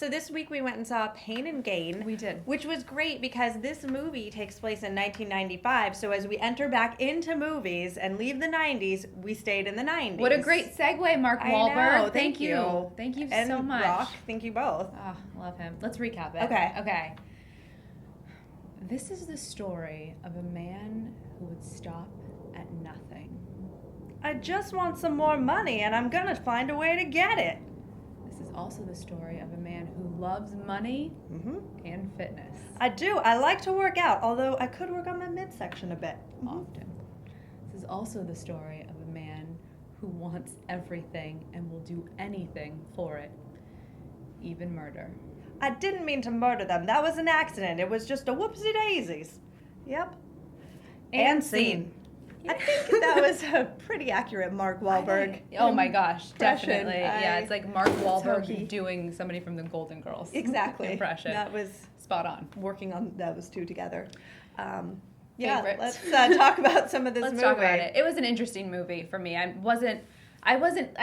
So this week we went and saw Pain and Gain. We did. Which was great because this movie takes place in 1995. So as we enter back into movies and leave the 90s, we stayed in the 90s. What a great segue, Mark Wahlberg. I know. Thank you. Thank you so much. Rock. Thank you both. Oh, love him. Let's recap it. Okay. This is the story of a man who would stop at nothing. I just want some more money and I'm going to find a way to get it. This is also the story of a man who loves money and fitness. I do. I like to work out, although I could work on my midsection a bit. Often. This is also the story of a man who wants everything and will do anything for it, even murder. I didn't mean to murder them. That was an accident. It was just a whoopsie daisies. Yep. AndSeen. I think that was a pretty accurate Mark Wahlberg. Oh my gosh, impression. definitely. Yeah, it's like Mark Wahlberg doing somebody from the Golden Girls. Exactly. Impression. That was spot on. Working on those two together. Favorites. Let's talk about some of this movie. Let's talk about it. It was an interesting movie for me. I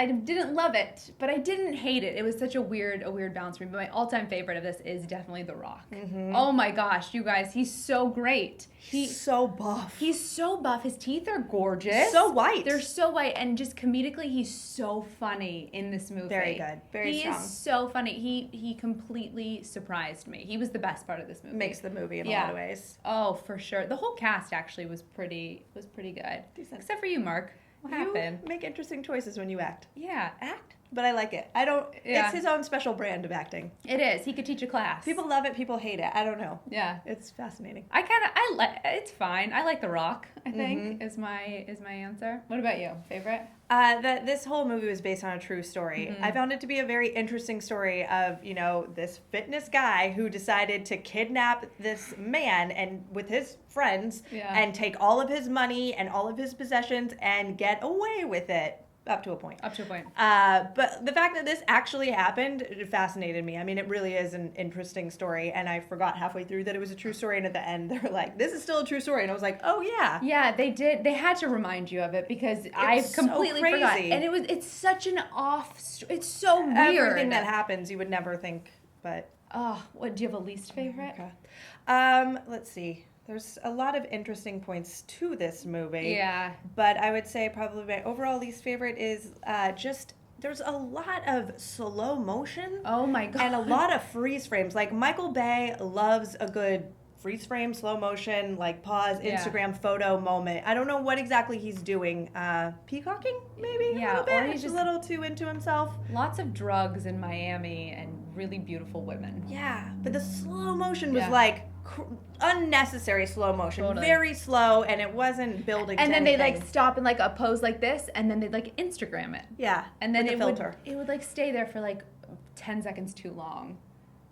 didn't love it, but I didn't hate it. It was such a weird balance for me. But my all-time favorite of this is definitely The Rock. Mm-hmm. Oh my gosh, you guys, he's so great. He's so buff. He's so buff. His teeth are gorgeous. So white. They're so white, and just comedically, he's so funny in this movie. Very good. Very strong. He is so funny. He completely surprised me. He was the best part of this movie. Makes the movie in a lot of ways. Oh, for sure. The whole cast actually was pretty good. Decent. Except for you, Mark. What happened? You make interesting choices when you act. Yeah, act. But I like it. It's his own special brand of acting. It is. He could teach a class. People love it, people hate it. I don't know. Yeah. It's fascinating. It's fine. I like The Rock, I think, is my answer. What about you? Favorite? This whole movie was based on a true story. Mm-hmm. I found it to be a very interesting story of, this fitness guy who decided to kidnap this man and with his friends and take all of his money and all of his possessions and get away with it. Up to a point. But the fact that this actually happened, it fascinated me. I mean, it really is an interesting story, and I forgot halfway through that it was a true story, and at the end, they were like, this is still a true story, and I was like, oh, yeah. Yeah, they did. They had to remind you of it, because I completely forgot. And it's such an it's so weird. Everything that happens, you would never think, but... Oh, do you have a least favorite? Okay. Let's see. There's a lot of interesting points to this movie. Yeah. But I would say probably my overall least favorite is there's a lot of slow motion. Oh my God. And a lot of freeze frames. Like Michael Bay loves a good freeze frame, slow motion, like pause, Instagram photo moment. I don't know what exactly he's doing. Peacocking, maybe? Yeah, a little bit. or he's just a little too into himself. Lots of drugs in Miami and really beautiful women. Yeah, but the slow motion was like unnecessary slow motion. Totally. Very slow, and it wasn't building and to then anything. they stop in a pose like this, and then they'd Instagram it. Yeah, and then with the filter. It would stay there for 10 seconds too long.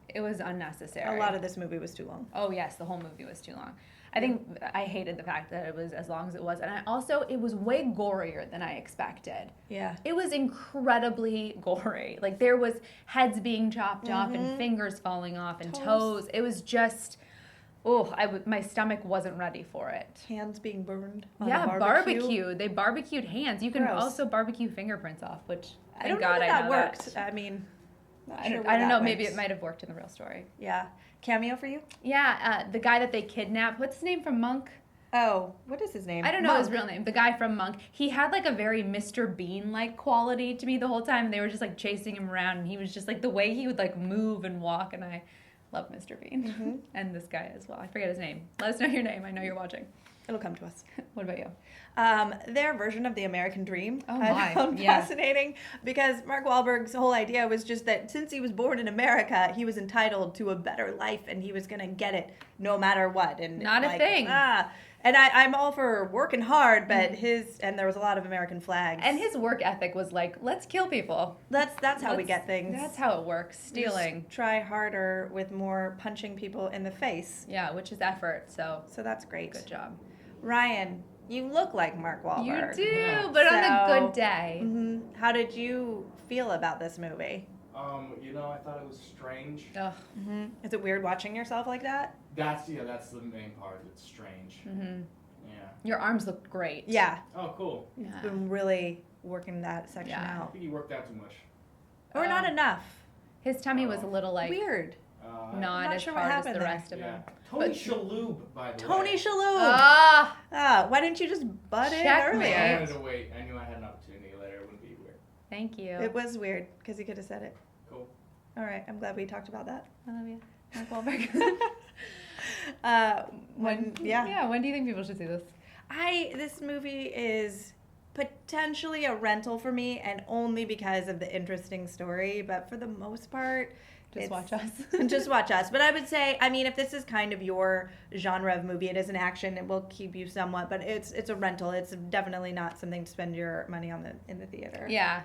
It was unnecessary. A lot of this movie was too long. Oh yes, the whole movie was too long. I think I hated the fact that it was as long as it was, and it was way gorier than I expected. Yeah, it was incredibly gory. There was heads being chopped off and fingers falling off and toes. It was just, my stomach wasn't ready for it. Hands being burned. Barbecue. They barbecued hands. You can also barbecue fingerprints off, which I don't know that worked. I mean, I don't know. Maybe it might have worked in the real story. Yeah. Cameo for you? Yeah, the guy that they kidnapped. What's his name from Monk? Oh, what is his name? I don't know his real name. The guy from Monk. He had a very Mr. Bean quality to me the whole time. They were just chasing him around, and he was just the way he would move and walk, and I love Mr. Bean. Mm-hmm. And this guy as well. I forget his name. Let us know your name. I know you're watching. It'll come to us. What about you? Their version of the American Dream I found fascinating because Mark Wahlberg's whole idea was just that since he was born in America, he was entitled to a better life and he was going to get it no matter what. And not a thing. And I'm all for working hard, but there was a lot of American flags. And his work ethic was let's kill people. That's how we get things. That's how it works. Stealing. Just try harder with more punching people in the face. Yeah, which is effort. So that's great. Good job. Ryan, you look like Mark Wahlberg. You do, but on a good day. Mm-hmm. How did you feel about this movie? I thought it was strange. Ugh. Mm-hmm. Is it weird watching yourself like that? That's the main part. It's strange. Mm-hmm. Yeah. Your arms look great. Yeah. Oh, cool. You've been really working that section out. I think you worked out too much. Or not enough. His tummy was a little like Weird. not Not as sure what hard as happened the there. rest of him. Tony Shalhoub, by the Tony way. Shalhoub. Ah, Why didn't you just butt in Checkmate. I earlier? wanted to wait. I knew I had an opportunity later. It wouldn't be weird. thank you. It was weird because he could have said it. Cool. All right, I'm glad we talked about that. I love you, Mark Wahlberg. When When do you think people should see this? This movie is potentially a rental for me, and only because of the interesting story. But for the most part, Just watch us. just watch us. But I would say, I mean, if this is kind of your genre of movie, it is an action. It will keep you somewhat, but it's a rental. It's definitely not something to spend your money on in the theater. Yeah,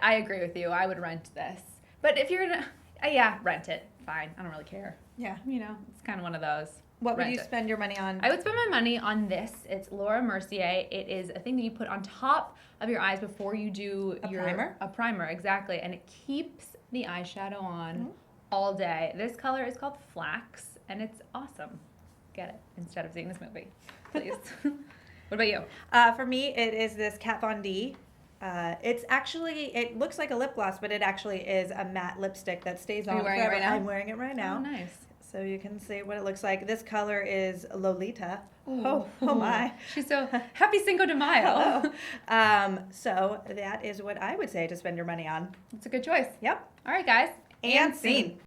I agree with you. I would rent this. But if you're gonna, rent it. Fine. I don't really care. Yeah. You know, it's kind of one of those. What would Rent you it. spend your money on? I would spend my money on this. It's Laura Mercier. It is a thing that you put on top of your eyes before you do primer? A primer, exactly. And it keeps the eyeshadow on all day. This color is called Flax, and it's awesome. Get it instead of seeing this movie, please. What about you? For me, it is this Kat Von D. It looks like a lip gloss, but it actually is a matte lipstick that stays Are on you wearing it forever. right now? I'm wearing it right now. Oh, nice. So you can see what it looks like. This color is Lolita. Ooh. Oh my. She's so happy Cinco de Mayo. So that is what I would say to spend your money on. It's a good choice. Yep. All right, guys. And scene.